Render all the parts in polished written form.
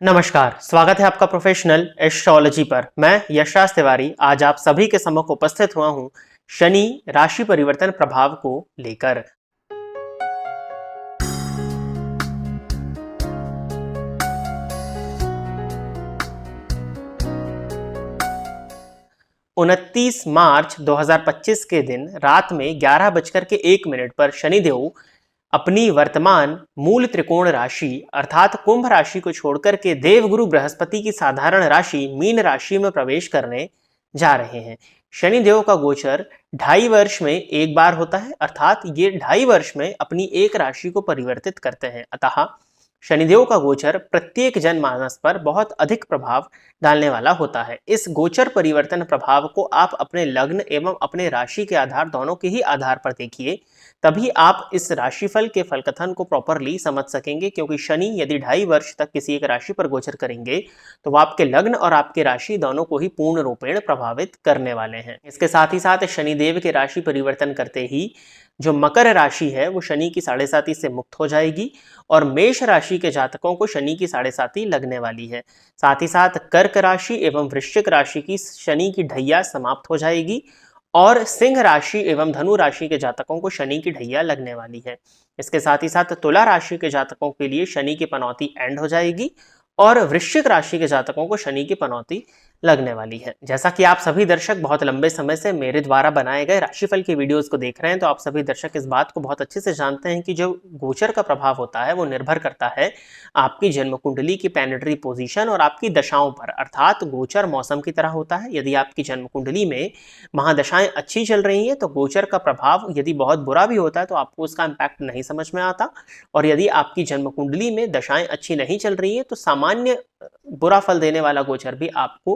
नमस्कार, स्वागत है आपका प्रोफेशनल एस्ट्रोलॉजी पर। मैं यशराज तिवारी आज आप सभी के सम्मुख उपस्थित हुआ हूं शनि राशि परिवर्तन प्रभाव को लेकर। उनतीस मार्च 2025 के दिन रात में 11:01 पर शनिदेव अपनी वर्तमान मूल त्रिकोण राशि अर्थात कुंभ राशि को छोड़कर के देवगुरु बृहस्पति की साधारण राशि मीन राशि में प्रवेश करने जा रहे हैं। शनिदेव का गोचर 2.5 वर्ष में एक बार होता है, अर्थात ये 2.5 वर्ष में अपनी एक राशि को परिवर्तित करते हैं। अतः शनिदेव का गोचर प्रत्येक जनमानस पर बहुत अधिक प्रभाव डालने वाला होता है। इस गोचर परिवर्तन प्रभाव को आप अपने लग्न एवं अपने राशि के आधार दोनों के ही आधार पर देखिए, तभी आप इस राशिफल के फलकथन को प्रॉपरली समझ सकेंगे। क्योंकि शनि यदि 2.5 वर्ष तक किसी एक राशि पर गोचर करेंगे तो वो आपके लग्न और आपकी राशि दोनों को ही पूर्ण रूपेण प्रभावित करने वाले हैं। इसके साथ ही साथ शनिदेव के राशि परिवर्तन करते ही जो मकर राशि है वो शनि की 7.5 से मुक्त हो जाएगी और मेष राशि के जातकों को शनि की 7.5 लगने वाली है। साथ ही साथ कर्क राशि एवं वृश्चिक राशि की शनि की ढैया समाप्त हो जाएगी और सिंह राशि एवं धनु राशि के जातकों को शनि की ढैया लगने वाली है। इसके साथ ही साथ तुला राशि के जातकों के लिए शनि की पनौती एंड हो जाएगी और वृश्चिक राशि के जातकों को शनि की पनौती लगने वाली है। जैसा कि आप सभी दर्शक बहुत लंबे समय से मेरे द्वारा बनाए गए राशिफल के वीडियोस को देख रहे हैं, तो आप सभी दर्शक इस बात को बहुत अच्छे से जानते हैं कि जो गोचर का प्रभाव होता है वो निर्भर करता है आपकी जन्म कुंडली की प्लैनेटरी पोजीशन और आपकी दशाओं पर। अर्थात गोचर मौसम की तरह होता है। यदि आपकी जन्म कुंडली में महादशाएं अच्छी चल रही हैं तो गोचर का प्रभाव यदि बहुत बुरा भी होता है तो आपको उसका इम्पैक्ट नहीं समझ में आता, और यदि आपकी जन्म कुंडली में दशाएं अच्छी नहीं चल रही है तो सामान्य बुरा फल देने वाला गोचर भी आपको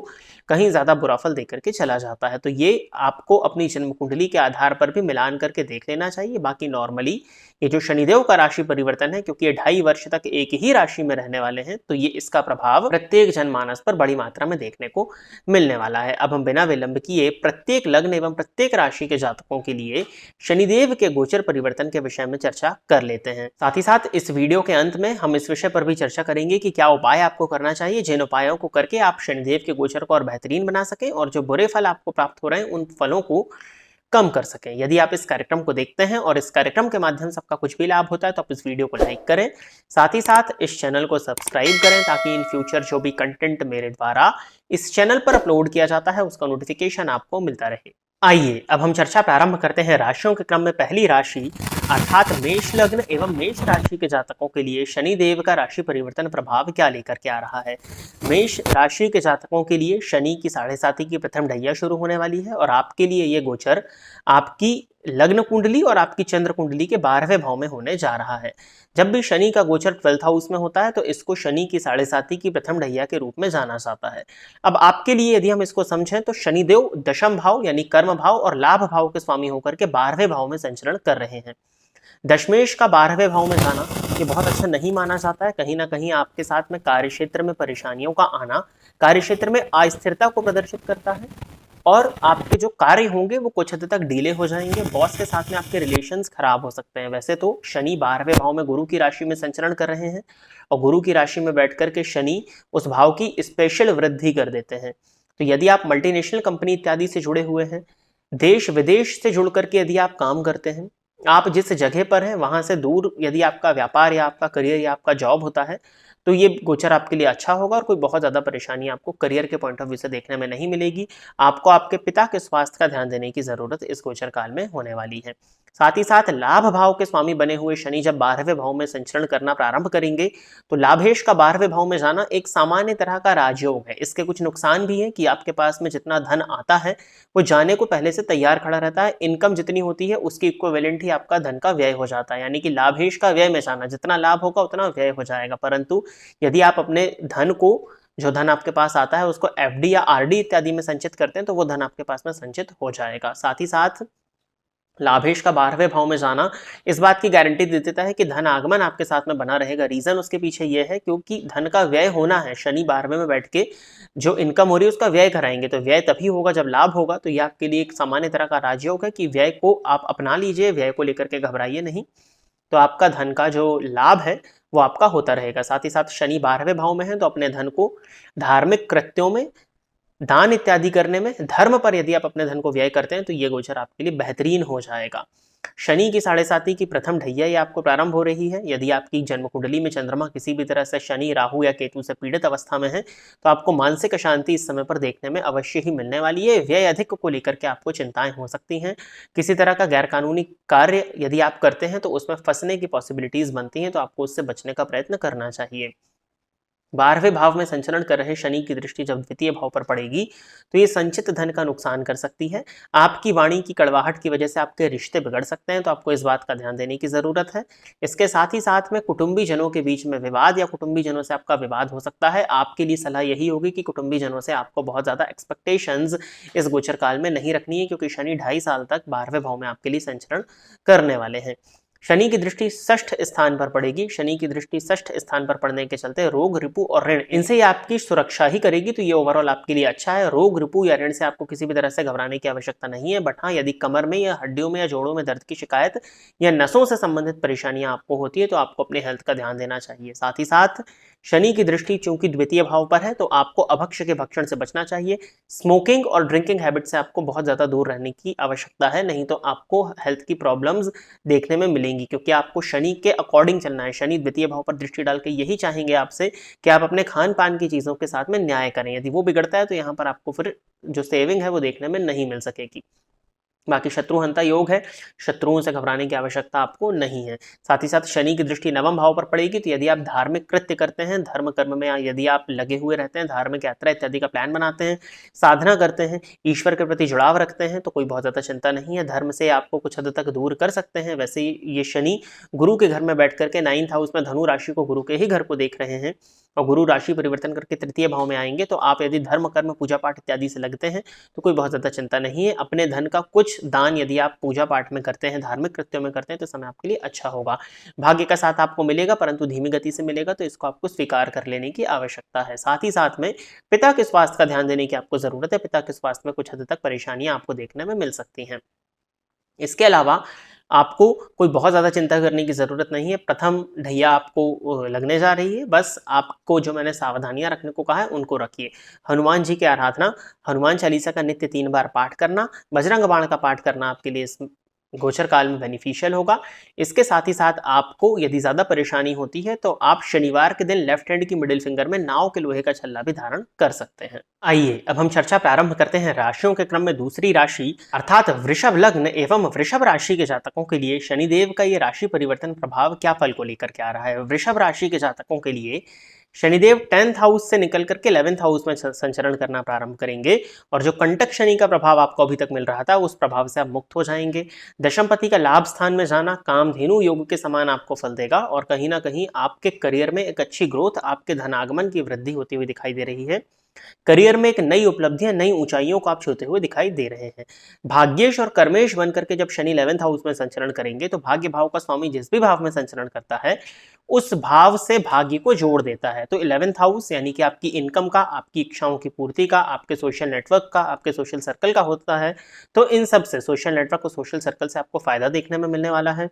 कहीं ज्यादा बुरा फल देकर के चला जाता है। तो ये आपको अपनी जन्म कुंडली के आधार पर भी मिलान करके देख लेना चाहिए। बाकी नॉर्मली ये जो शनिदेव का राशि परिवर्तन है, क्योंकि ये 2.5 वर्ष तक एक ही राशि में रहने वाले हैं, तो ये इसका प्रभाव प्रत्येक जनमानस पर बड़ी मात्रा में देखने को मिलने वाला है। अब हम बिना विलंब किए प्रत्येक लग्न एवं प्रत्येक राशि के जातकों के लिए शनिदेव के गोचर परिवर्तन के विषय में चर्चा कर लेते हैं। साथ ही साथ इस वीडियो के अंत में हम इस विषय पर भी चर्चा करेंगे कि क्या उपाय आपको करना चाहिए, जिन उपायों को करके आप शनिदेव के गोचर को और बेहतरीन बना सकें और जो बुरे फल आपको प्राप्त हो रहे हैं उन फलों को कम कर सकें। यदि आप इस कार्यक्रम को देखते हैं और इस कार्यक्रम के माध्यम से आपका कुछ भी लाभ होता है तो आप इस वीडियो को लाइक करें, साथ ही साथ इस चैनल को सब्सक्राइब करें ताकि इन फ्यूचर जो भी कंटेंट मेरे द्वारा इस चैनल पर अपलोड किया जाता है उसका नोटिफिकेशन आपको मिलता रहे। आइए अब हम चर्चा प्रारंभ करते हैं राशियों के क्रम में। पहली राशि अर्थात मेष लग्न एवं मेष राशि के जातकों के लिए शनिदेव का राशि परिवर्तन प्रभाव क्या लेकर के आ रहा है। मेष राशि के जातकों के लिए शनि की 7.5 की प्रथम ढैया शुरू होने वाली है और आपके लिए ये गोचर आपकी लग्न कुंडली और आपकी चंद्र कुंडली के 12वें भाव में होने जा रहा है। जब भी शनि का गोचर 12th हाउस में होता है तो इसको शनि की 7.5 की प्रथम ढैया के रूप में जाना जाता है। अब आपके लिए यदि हम इसको समझें तो शनिदेव दशम भाव यानी कर्म भाव और लाभ भाव के स्वामी होकर के 12वें भाव में संचरण कर रहे हैं। दशमेश का 12वें भाव में जाना ये बहुत अच्छा नहीं माना जाता है। कहीं ना कहीं आपके साथ में कार्यक्षेत्र में परेशानियों का आना, कार्यक्षेत्र में अस्थिरता को प्रदर्शित करता है और आपके जो कार्य होंगे वो कुछ हद तक डिले हो जाएंगे। बॉस के साथ में आपके रिलेशंस खराब हो सकते हैं। वैसे तो शनि 12वें भाव में गुरु की राशि में संचरण कर रहे हैं और गुरु की राशि में बैठ करके शनि उस भाव की स्पेशल वृद्धि कर देते हैं। तो यदि आप मल्टीनेशनल कंपनी इत्यादि से जुड़े हुए हैं, देश विदेश से जुड़ करके यदि आप काम करते हैं, आप जिस जगह पर हैं वहां से दूर यदि आपका व्यापार या आपका करियर या आपका जॉब होता है तो ये गोचर आपके लिए अच्छा होगा और कोई बहुत ज़्यादा परेशानी आपको करियर के पॉइंट ऑफ व्यू से देखने में नहीं मिलेगी। आपको आपके पिता के स्वास्थ्य का ध्यान देने की जरूरत इस गोचर काल में होने वाली है। साथ ही साथ लाभ भाव के स्वामी बने हुए शनि जब 12वें भाव में संचरण करना प्रारंभ करेंगे तो लाभेश का 12वें भाव में जाना एक सामान्य तरह का राजयोग है। इसके कुछ नुकसान भी है कि आपके पास में जितना धन आता है वो जाने को पहले से तैयार खड़ा रहता है। इनकम जितनी होती है उसकी इक्विवेलेंट ही आपका धन का व्यय हो जाता है, यानी कि लाभेश का व्यय में जाना, जितना लाभ होगा उतना व्यय हो जाएगा। परंतु यदि आप अपने धन को, जो धन आपके पास आता है, उसको एफडी या आरडी इत्यादि में संचित करते हैं तो वो धन आपके पास में संचित हो जाएगा। साथ ही साथ लाभेश का 12वें भाव में जाना इस बात की गारंटी दे देता है कि धन आगमन आपके साथ में बना रहेगा। रीजन उसके पीछे ये है क्योंकि धन का व्यय होना है। शनि 12वें में बैठ के जो इनकम हो रही है उसका व्यय कराएंगे, तो व्यय तभी होगा जब लाभ होगा। तो ये आपके लिए एक सामान्य तरह का राजयोग है कि व्यय को आप अपना लीजिए, व्यय को लेकर के घबराइए नहीं। तो आपका धन का जो लाभ है वो आपका होता रहेगा। साथ ही साथ शनि 12वें भाव में है तो अपने धन को धार्मिक कृत्यों में, दान इत्यादि करने में, धर्म पर यदि आप अपने धन को व्यय करते हैं तो ये गोचर आपके लिए बेहतरीन हो जाएगा। शनि की 7.5 की प्रथम ढैया ये आपको प्रारंभ हो रही है। यदि आपकी जन्म कुंडली में चंद्रमा किसी भी तरह से शनि, राहु या केतु से पीड़ित अवस्था में है तो आपको मानसिक अशांति इस समय पर देखने में अवश्य ही मिलने वाली है। व्यय अधिक को लेकर के आपको चिंताएं हो सकती हैं। किसी तरह का गैरकानूनी कार्य यदि आप करते हैं तो उसमें फंसने की पॉसिबिलिटीज बनती हैं, तो आपको उससे बचने का प्रयत्न करना चाहिए। 12वें भाव में संचरण कर रहे शनि की दृष्टि जब द्वितीय भाव पर पड़ेगी तो ये संचित धन का नुकसान कर सकती है। आपकी वाणी की कड़वाहट की वजह से आपके रिश्ते बिगड़ सकते हैं, तो आपको इस बात का ध्यान देने की जरूरत है। इसके साथ ही साथ में कुटुंबी जनों के बीच में विवाद या कुटुंबी जनों से आपका विवाद हो सकता है। आपके लिए सलाह यही होगी कि कुटुंबी जनों से आपको बहुत ज्यादा एक्सपेक्टेशंस इस गोचर काल में नहीं रखनी है, क्योंकि शनि 2.5 साल तक 12वें भाव में आपके लिए संचरण करने वाले हैं। शनि की दृष्टि षष्ठ स्थान पर पड़ेगी। शनि की दृष्टि षष्ठ स्थान पर पड़ने के चलते रोग, रिपु और ऋण, इनसे ये आपकी सुरक्षा ही करेगी, तो ये ओवरऑल आपके लिए अच्छा है। रोग, रिपु या ऋण से आपको किसी भी तरह से घबराने की आवश्यकता नहीं है। बट हाँ, यदि कमर में या हड्डियों में या जोड़ों में दर्द की शिकायत या नसों से संबंधित परेशानियां आपको होती है तो आपको अपने हेल्थ का ध्यान देना चाहिए। साथ ही साथ शनि की दृष्टि चूंकि द्वितीय भाव पर है तो आपको अभक्ष्य के भक्षण से बचना चाहिए। स्मोकिंग और ड्रिंकिंग हैबिट से आपको बहुत ज्यादा दूर रहने की आवश्यकता है, नहीं तो आपको हेल्थ की प्रॉब्लम्स देखने में मिलेंगी, क्योंकि आपको शनि के अकॉर्डिंग चलना है। शनि द्वितीय भाव पर दृष्टि डाल के यही चाहेंगे आपसे कि आप अपने खान पान की चीजों के साथ में न्याय करें। यदि वो बिगड़ता है तो यहाँ पर आपको फिर जो सेविंग है वो देखने में नहीं मिल सकेगी। बाकी शत्रुहंता योग है, शत्रुओं से घबराने की आवश्यकता आपको नहीं है। साथ ही साथ शनि की दृष्टि नवम भाव पर पड़ेगी तो यदि आप धार्मिक कृत्य करते हैं, धर्म कर्म में यदि आप लगे हुए रहते हैं, धार्मिक यात्रा इत्यादि का प्लान बनाते हैं, साधना करते हैं, ईश्वर के प्रति जुड़ाव रखते हैं तो कोई बहुत ज्यादा चिंता नहीं है। धर्म से आपको कुछ हद तक दूर कर सकते हैं। वैसे ये शनि गुरु के घर में बैठ करके 9th हाउस में धनु राशि को, गुरु के ही घर को देख रहे हैं और गुरु राशि परिवर्तन करके तृतीय भाव में आएंगे, तो आप यदि धर्म कर्म पूजा पाठ इत्यादि से लगते हैं तो कोई बहुत ज्यादा चिंता नहीं है। अपने धन का कुछ दान यदि आप पूजा पाठ में करते हैं, धार्मिक कृत्यों में करते हैं तो समय आपके लिए अच्छा होगा। भाग्य का साथ आपको मिलेगा परंतु धीमी गति से मिलेगा, तो इसको आपको स्वीकार कर लेने की आवश्यकता है। साथ ही साथ में पिता के स्वास्थ्य का ध्यान देने की आपको जरूरत है। पिता के स्वास्थ्य में कुछ हद तक परेशानियां आपको देखने में मिल सकती हैं। इसके अलावा आपको कोई बहुत ज़्यादा चिंता करने की ज़रूरत नहीं है। प्रथम ढैया आपको लगने जा रही है, बस आपको जो मैंने सावधानियां रखने को कहा है उनको रखिए। हनुमान जी की आराधना, हनुमान चालीसा का नित्य 3 बार पाठ करना, बजरंग बाण का पाठ करना आपके लिए इस गोचर काल में बेनिफिशियल होगा। इसके साथ ही साथ आपको यदि ज़्यादा परेशानी होती है तो आप शनिवार के दिन लेफ्ट हैंड की मिडिल फिंगर में नाव के लोहे का छल्ला भी धारण कर सकते हैं। आइए अब हम चर्चा प्रारंभ करते हैं राशियों के क्रम में दूसरी राशि अर्थात वृषभ लग्न एवं वृषभ राशि के जातकों के लिए शनिदेव का ये राशि परिवर्तन प्रभाव क्या फल को लेकर के आ रहा है। वृषभ राशि के जातकों के लिए शनिदेव 10th हाउस से निकल करके 11th हाउस में संचरण करना प्रारंभ करेंगे और जो कंटक शनि का प्रभाव आपको अभी तक मिल रहा था उस प्रभाव से आप मुक्त हो जाएंगे। दशमपति का लाभ स्थान में जाना कामधेनु योग के समान आपको फल देगा और कहीं ना कहीं आपके करियर में एक अच्छी ग्रोथ, आपके धनागमन की वृद्धि होती हुई दिखाई दे रही है। करियर में एक नई उपलब्धियां, नई ऊंचाइयों को आप छूते हुए दिखाई दे रहे हैं। भाग्येश और कर्मेश बन करके जब शनि 11th हाउस में संचरण करेंगे तो भाग्य भाव का स्वामी जिस भी भाव में संचरण करता है उस भाव से भाग्य को जोड़ देता है। तो 11th हाउस यानी कि आपकी इनकम का, आपकी इच्छाओं की पूर्ति का, आपके सोशल नेटवर्क का, आपके सोशल सर्कल का होता है। तो इन सब से, सोशल नेटवर्क और सोशल सर्कल से आपको फायदा देखने में मिलने वाला है।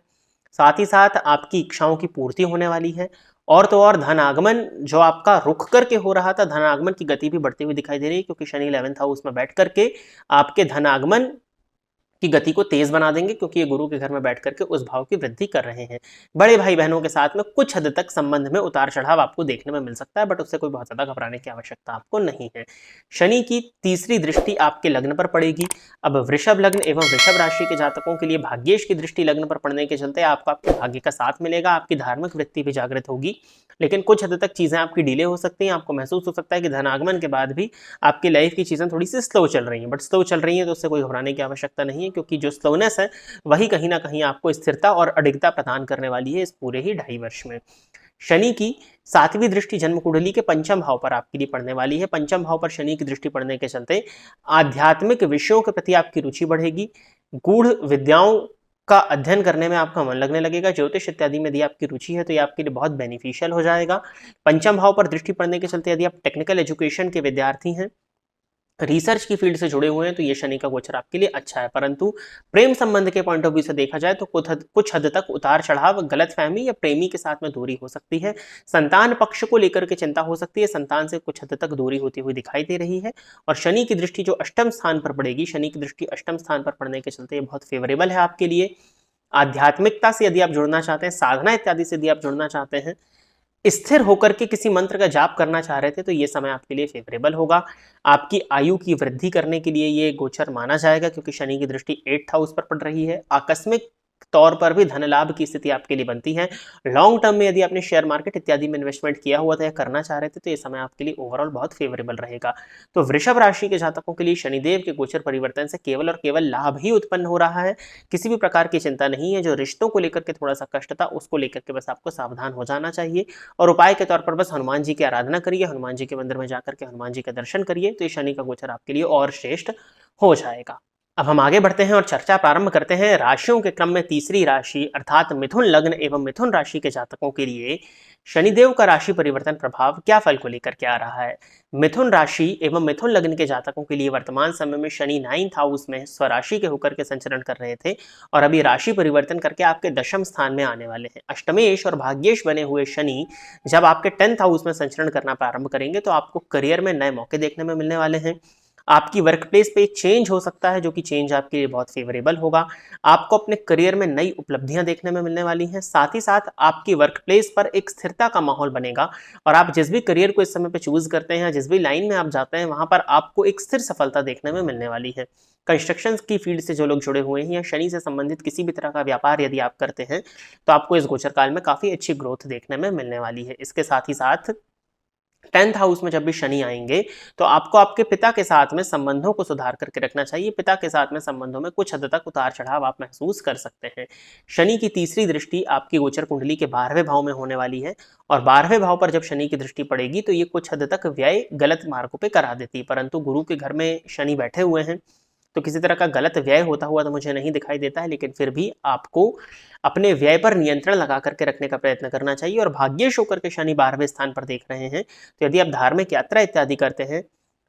साथ ही साथ आपकी इच्छाओं की पूर्ति होने वाली है और तो और धन आगमन जो आपका रुक करके हो रहा था, धन आगमन की गति भी बढ़ती हुई दिखाई दे रही है, क्योंकि शनि 11th हाउस में बैठ करके आपके धन आगमन की गति को तेज बना देंगे, क्योंकि ये गुरु के घर में बैठ करके उस भाव की वृद्धि कर रहे हैं। बड़े भाई बहनों के साथ में कुछ हद तक संबंध में उतार चढ़ाव आपको देखने में मिल सकता है, बट उससे कोई बहुत ज्यादा घबराने की आवश्यकता आपको नहीं है। शनि की तीसरी दृष्टि आपके लग्न पर पड़ेगी। अब वृषभ लग्न एवं वृषभ राशि के जातकों के लिए भाग्येश की दृष्टि लग्न पर पड़ने के चलते आपको आपके भाग्य का साथ मिलेगा, आपकी धार्मिक वृत्ति भी जागृत होगी, लेकिन कुछ हद तक चीजें आपकी डिले हो सकती हैं। आपको महसूस हो सकता है कि धन आगमन के बाद भी आपकी लाइफ की चीजें थोड़ी सी स्लो चल रही हैं, बट स्लो चल रही हैं तो उससे कोई घबराने की आवश्यकता नहीं है, क्योंकि जो स्लोनेस है वही कहीं ना कहीं आपको स्थिरता और अडिगता प्रदान करने वाली है इस पूरे ही 2.5 वर्ष में। शनि की 7वीं दृष्टि जन्म कुंडली के पंचम भाव पर आपके लिए पड़ने वाली है। पंचम भाव पर शनि की दृष्टि पड़ने के चलते आध्यात्मिक विषयों के प्रति आपकी रुचि बढ़ेगी, गूढ़ विद्याओं का अध्ययन करने में आपका मन लगने लगेगा, ज्योतिष इत्यादि में यदि आपकी रुचि है तो ये आपके लिए बहुत बेनिफिशियल हो जाएगा। पंचम भाव पर दृष्टि पड़ने के चलते यदि आप टेक्निकल एजुकेशन के विद्यार्थी हैं रिसर्च की फील्ड से जुड़े हुए हैं तो ये शनि का गोचर आपके लिए अच्छा है, परंतु प्रेम संबंध के पॉइंट ऑफ व्यू से देखा जाए तो कुछ हद तक उतार चढ़ाव, गलतफहमी या प्रेमी के साथ में दूरी हो सकती है। संतान पक्ष को लेकर के चिंता हो सकती है, संतान से कुछ हद तक दूरी होती हुई दिखाई दे रही है। और शनि की दृष्टि जो अष्टम स्थान पर पड़ेगी, शनि की दृष्टि अष्टम स्थान पर पड़ने के चलते ये बहुत फेवरेबल है आपके लिए। आध्यात्मिकता से यदि आप जुड़ना चाहते हैं, साधना इत्यादि से यदि आप जुड़ना चाहते हैं, स्थिर होकर के किसी मंत्र का जाप करना चाह रहे थे तो ये समय आपके लिए फेवरेबल होगा। आपकी आयु की वृद्धि करने के लिए ये गोचर माना जाएगा, क्योंकि शनि की दृष्टि 8th हाउस पर पड़ रही है। आकस्मिक तौर पर भी धन लाभ की स्थिति आपके लिए बनती है। लॉन्ग टर्म में यदि आपने शेयर मार्केट इत्यादि में इन्वेस्टमेंट किया हुआ था या करना चाह रहे थे तो ये समय आपके लिए ओवरऑल बहुत फेवरेबल रहेगा। तो वृषभ राशि के जातकों के लिए शनिदेव के गोचर परिवर्तन से केवल और केवल लाभ ही उत्पन्न हो रहा है। किसी भी प्रकार की चिंता नहीं है। जो रिश्तों को लेकर के थोड़ा सा कष्ट था उसको लेकर के बस आपको सावधान हो जाना चाहिए। और उपाय के तौर पर बस हनुमान जी की आराधना करिए, हनुमान जी के मंदिर में जाकर के हनुमान जी का दर्शन करिए, तो ये शनि का गोचर आपके लिए और श्रेष्ठ हो जाएगा। अब हम आगे बढ़ते हैं और चर्चा प्रारंभ करते हैं राशियों के क्रम में तीसरी राशि अर्थात मिथुन लग्न एवं मिथुन राशि के जातकों के लिए शनिदेव का राशि परिवर्तन प्रभाव क्या फल को लेकर के आ रहा है। मिथुन राशि एवं मिथुन लग्न के जातकों के लिए वर्तमान समय में शनि 9th हाउस में स्वराशि के होकर के संचरण कर रहे थे और अभी राशि परिवर्तन करके आपके दशम स्थान में आने वाले हैं। अष्टमेश और भाग्येश बने हुए शनि जब आपके 10th हाउस में संचरण करना प्रारंभ करेंगे तो आपको करियर में नए मौके देखने में मिलने वाले हैं। आपकी वर्क प्लेस पे एक चेंज हो सकता है जो कि चेंज आपके लिए बहुत फेवरेबल होगा। आपको अपने करियर में नई उपलब्धियां देखने में मिलने वाली हैं। साथ ही साथ आपकी वर्क प्लेस पर एक स्थिरता का माहौल बनेगा और आप जिस भी करियर को इस समय पे चूज करते हैं, जिस भी लाइन में आप जाते हैं, वहां पर आपको एक स्थिर सफलता देखने में मिलने वाली है। कंस्ट्रक्शन की फील्ड से जो लोग जुड़े हुए हैं या शनि से संबंधित किसी भी तरह का व्यापार यदि आप करते हैं तो आपको इस गोचर काल में काफी अच्छी ग्रोथ देखने में मिलने वाली है। इसके साथ ही साथ 10th हाउस में जब भी शनि आएंगे तो आपको आपके पिता के साथ में संबंधों को सुधार करके रखना चाहिए। पिता के साथ में संबंधों में कुछ हद तक उतार चढ़ाव आप महसूस कर सकते हैं। शनि की तीसरी दृष्टि आपकी गोचर कुंडली के 12वें भाव में होने वाली है और 12वें भाव पर जब शनि की दृष्टि पड़ेगी तो ये कुछ हद तक व्यय गलत मार्गों पर करा देती है, परंतु गुरु के घर में शनि बैठे हुए हैं तो किसी तरह का गलत व्यय होता हुआ तो मुझे नहीं दिखाई देता है, लेकिन फिर भी आपको अपने व्यय पर नियंत्रण लगा करके रखने का प्रयत्न करना चाहिए। और भाग्येश होकर के शनि 12वें स्थान पर देख रहे हैं तो यदि आप धार्मिक यात्रा इत्यादि करते हैं,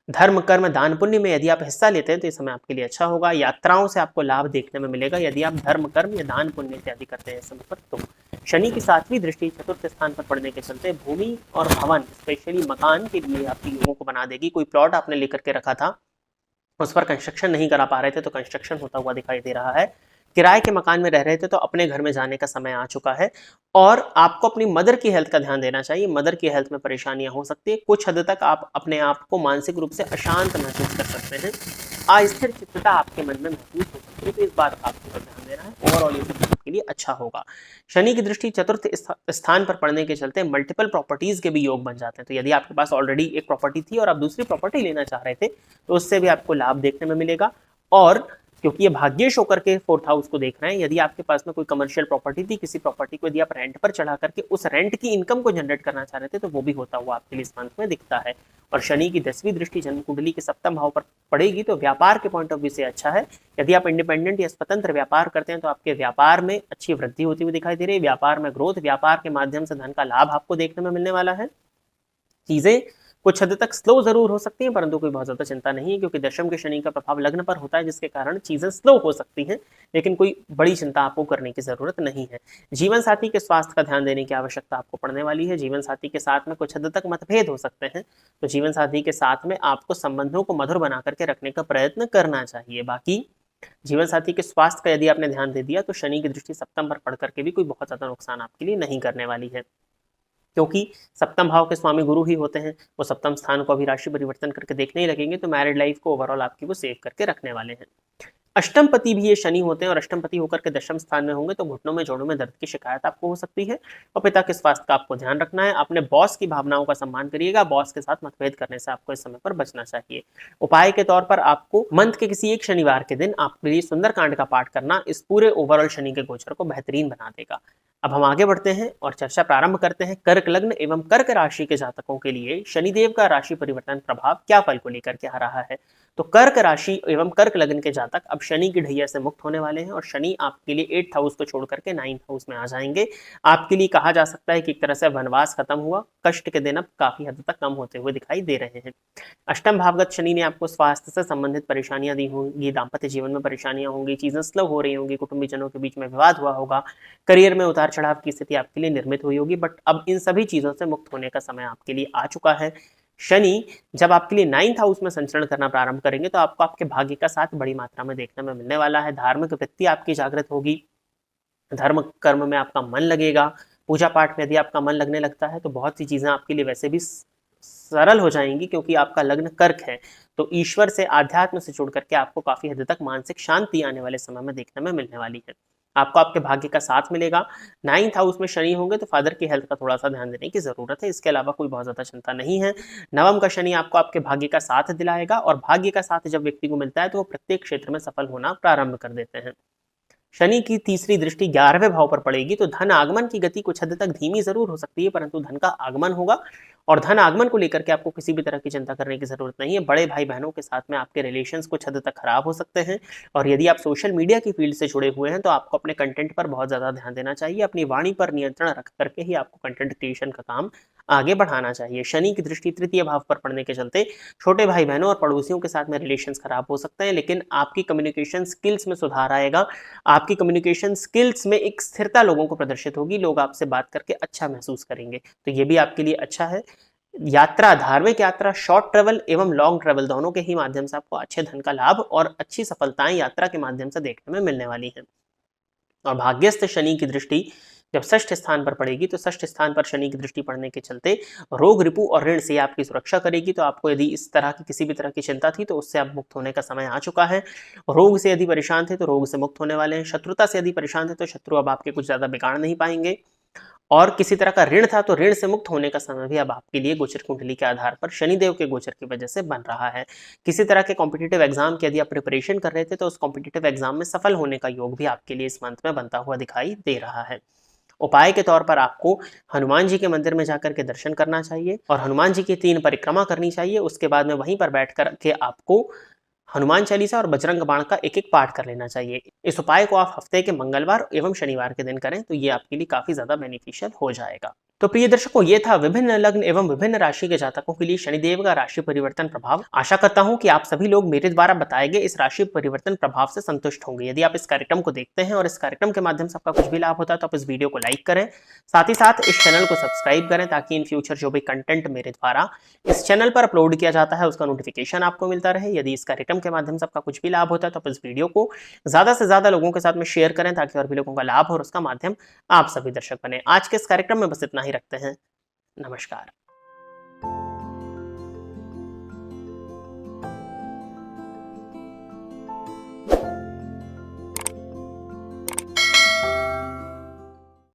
धर्म कर्म दान पुण्य में यदि आप हिस्सा लेते हैं तो इस समय आपके लिए अच्छा होगा। यात्राओं से आपको लाभ देखने में मिलेगा यदि आप धर्म कर्म या दान पुण्य इत्यादि करते हैं इस समय पर। तो शनि की 7वीं दृष्टि 4th स्थान पर पड़ने के चलते भूमि और भवन स्पेशली मकान के लिए आपके लोगों को बना देगी। कोई प्लॉट आपने लेकर के रखा था, उस पर कंस्ट्रक्शन नहीं करा पा रहे थे तो कंस्ट्रक्शन होता हुआ दिखाई दे रहा है। किराए के मकान में रह रहे थे तो अपने घर में जाने का समय आ चुका है। और आपको अपनी मदर की हेल्थ का ध्यान देना चाहिए। मदर की हेल्थ में परेशानियां हो सकती है। कुछ हद तक आप अपने आप को मानसिक रूप से अशांत महसूस कर सकते हैं। अस्थिर चित्तता आपके मन में महसूस हो सकती है, तो इस बात का आपको ध्यान देना है। ओवरऑल ये सब आपके लिए अच्छा होगा। शनि की दृष्टि 4th स्थान पर पड़ने के चलते मल्टीपल प्रॉपर्टीज के भी योग बन जाते हैं। तो यदि आपके पास ऑलरेडी एक प्रॉपर्टी थी और आप दूसरी प्रॉपर्टी लेना चाह रहे थे तो उससे भी आपको लाभ देखने में मिलेगा। और क्योंकि ये भाग्येश होकर के 4th हाउस को देख रहे हैं, यदि आपके पास में कोई कमर्शियल प्रॉपर्टी थी, किसी प्रॉपर्टी को यदि आप रेंट पर चढ़ा करके उस रेंट की इनकम को जनरेट करना चाह रहे थे तो वो भी होता हुआ आपके लिए इस मंथ में दिखता है। और शनि की 10वीं दृष्टि जन्म कुंडली के 7वें भाव पर पड़ेगी तो व्यापार के पॉइंट ऑफ व्यू से अच्छा है। यदि आप इंडिपेंडेंट या स्वतंत्र व्यापार करते हैं तो आपके व्यापार में अच्छी वृद्धि होती हुई दिखाई दे रही है। व्यापार में ग्रोथ, व्यापार के माध्यम से धन का लाभ आपको देखने में मिलने वाला है। चीजें कुछ हद तक स्लो जरूर हो सकती हैं, परंतु कोई बहुत ज्यादा चिंता नहीं है, क्योंकि दशम के शनि का प्रभाव लग्न पर होता है जिसके कारण चीजें स्लो हो सकती हैं, लेकिन कोई बड़ी चिंता आपको करने की जरूरत नहीं है। जीवन साथी के स्वास्थ्य का ध्यान देने की आवश्यकता आपको पड़ने वाली है। जीवन साथी के साथ में कुछ हद तक मतभेद हो सकते हैं, तो जीवन साथी के साथ में आपको संबंधों को मधुर बना करके रखने का प्रयत्न करना चाहिए। बाकी जीवन साथी के स्वास्थ्य का यदि आपने ध्यान दे दिया तो शनि की दृष्टि सप्तम पर पढ़ करके भी कोई बहुत ज्यादा नुकसान आपके लिए नहीं करने वाली है, क्योंकि सप्तम भाव के स्वामी गुरु ही होते हैं। वो सप्तम स्थान को अभी राशि परिवर्तन करके देखने ही लगेंगे, तो मैरिड लाइफ को ओवरऑल आपकी वो सेव करके रखने वाले हैं। अष्टमपति भी ये शनि होते हैं और अष्टमपति होकर के दशम स्थान में होंगे तो घुटनों में जोड़ों में दर्द की शिकायत आपको हो सकती है। और पिता के स्वास्थ्य का आपको ध्यान रखना है। अपने बॉस की भावनाओं का सम्मान करिएगा। बॉस के साथ मतभेद करने से आपको इस समय पर बचना चाहिए। उपाय के तौर पर आपको मंथ के किसी एक शनिवार के दिन आपके लिए सुंदरकांड का पाठ करना इस पूरे ओवरऑल शनि के गोचर को बेहतरीन बना देगा। अब हम आगे बढ़ते हैं और चर्चा प्रारंभ करते हैं कर्क लग्न एवं कर्क राशि के जातकों के लिए शनिदेव का राशि परिवर्तन प्रभाव क्या फल को लेकर के आ रहा है। तो कर्क राशि एवं कर्क लग्न के जातक अब शनि की ढैया से मुक्त होने वाले हैं और शनि आपके लिए 8th हाउस को छोड़ करके 9th हाउस में आ जाएंगे। आपके लिए कहा जा सकता है कि एक तरह से वनवास खत्म हुआ, कष्ट के दिन अब काफी हद तक कम होते हुए दिखाई दे रहे हैं। अष्टम भावगत शनि ने आपको स्वास्थ्य से संबंधित परेशानियां दी होंगी, दाम्पत्य जीवन में परेशानियां होंगी, चीजें स्लो हो रही होंगी, कुटुंबीजनों के बीच में विवाद हुआ होगा, करियर में उतार चढ़ाव की स्थिति आपके लिए निर्मित हुई होगी। बट अब इन सभी चीजों से मुक्त होने का समय आपके लिए आ चुका है। शनि जब आपके लिए 9th हाउस में संचरण करना प्रारंभ करेंगे तो आपको आपके भाग्य का साथ बड़ी मात्रा में देखने में मिलने वाला है। धार्मिक वृत्ति आपकी जागृत होगी, धर्म कर्म में आपका मन लगेगा, पूजा पाठ में यदि आपका मन लगने लगता है तो बहुत सी चीजें आपके लिए वैसे भी सरल हो जाएंगी, क्योंकि आपका लग्न कर्क है। तो ईश्वर से, आध्यात्म से जुड़ करके आपको काफी हद तक मानसिक शांति आने वाले समय में देखने में मिलने वाली है। आपको आपके भाग्य का साथ मिलेगा। 9th हाउस में शनि होंगे तो फादर की हेल्थ का थोड़ा सा ध्यान देने की जरूरत है, इसके अलावा कोई बहुत ज्यादा चिंता नहीं है। नवम का शनि आपको आपके भाग्य का साथ दिलाएगा और भाग्य का साथ जब व्यक्ति को मिलता है तो वो प्रत्येक क्षेत्र में सफल होना प्रारंभ कर देते हैं। शनि की तीसरी दृष्टि 11वें भाव पर पड़ेगी तो धन आगमन की गति कुछ हद तक धीमी जरूर हो सकती है, परंतु धन का आगमन होगा और धन आगमन को लेकर के आपको किसी भी तरह की चिंता करने की जरूरत नहीं है। बड़े भाई बहनों के साथ में आपके रिलेशंस कुछ हद तक खराब हो सकते हैं और यदि आप सोशल मीडिया की फील्ड से जुड़े हुए हैं तो आपको अपने कंटेंट पर बहुत ज्यादा ध्यान देना चाहिए। अपनी वाणी पर नियंत्रण रख करके ही आपको कंटेंट क्रिएशन का काम आगे बढ़ाना चाहिए। शनि की दृष्टि तृतीय भाव पर पड़ने के चलते छोटे भाई बहनों और पड़ोसियों के साथ में रिलेशंस खराब हो सकते हैं, लेकिन आपकी कम्युनिकेशन स्किल्स में सुधार आएगा। आपकी कम्युनिकेशन स्किल्स में एक स्थिरता लोगों को प्रदर्शित होगी, लोग आपसे बात करके अच्छा महसूस करेंगे, तो ये भी आपके लिए अच्छा है। यात्रा, धार्मिक यात्रा, शॉर्ट ट्रेवल एवं लॉन्ग ट्रेवल दोनों के ही माध्यम से आपको अच्छे धन का लाभ और अच्छी सफलताएं यात्रा के माध्यम से देखने में मिलने वाली हैं। और भाग्यस्थ शनि की दृष्टि जब षष्ठ स्थान पर पड़ेगी तो षष्ठ स्थान पर शनि की दृष्टि पड़ने के चलते रोग, रिपु और ऋण से आपकी सुरक्षा करेगी। तो आपको यदि इस तरह की किसी भी तरह की चिंता थी तो उससे आप मुक्त होने का समय आ चुका है। रोग से यदि परेशान थे तो रोग से मुक्त होने वाले हैं। शत्रुता से यदि परेशान थे तो शत्रु अब आपके कुछ ज्यादा बिगाड़ नहीं पाएंगे और किसी तरह का ऋण था तो ऋण से मुक्त होने का समय भी अब आपके लिए गोचर कुंडली के आधार पर शनिदेव के गोचर की वजह से बन रहा है। किसी तरह के कॉम्पिटिटिव एग्जाम की यदि आप प्रिपरेशन कर रहे थे तो उस कॉम्पिटिटिव एग्जाम में सफल होने का योग भी आपके लिए इस मंथ में बनता हुआ दिखाई दे रहा है। उपाय के तौर पर आपको हनुमान जी के मंदिर में जाकर के दर्शन करना चाहिए और हनुमान जी की 3 परिक्रमा करनी चाहिए। उसके बाद में वहीं पर बैठ कर के आपको हनुमान चालीसा और बजरंग बाण का एक एक पाठ कर लेना चाहिए। इस उपाय को आप हफ्ते के मंगलवार एवं शनिवार के दिन करें तो ये आपके लिए काफी ज्यादा बेनिफिशियल हो जाएगा। तो प्रिय दर्शकों, ये था विभिन्न लग्न एवं विभिन्न राशि के जातकों के लिए शनिदेव का राशि परिवर्तन प्रभाव। आशा करता हूं कि आप सभी लोग मेरे द्वारा बताए गए इस राशि परिवर्तन प्रभाव से संतुष्ट होंगे। यदि आप इस कार्यक्रम को देखते हैं और इस कार्यक्रम के माध्यम से आपका कुछ भी लाभ होता है तो आप इस वीडियो को लाइक करें, साथ ही साथ इस चैनल को सब्सक्राइब करें ताकि इन फ्यूचर जो भी कंटेंट मेरे द्वारा इस चैनल पर अपलोड किया जाता है उसका नोटिफिकेशन आपको मिलता रहे। यदि इस कार्यक्रम के माध्यम से आपका कुछ भी लाभ होता है तो आप इस वीडियो को ज्यादा से ज्यादा लोगों के साथ में शेयर करें ताकि और भी लोगों का लाभ हो और उसका माध्यम आप सभी दर्शक बने। आज के इस कार्यक्रम में बस इतना ही रखते हैं। नमस्कार।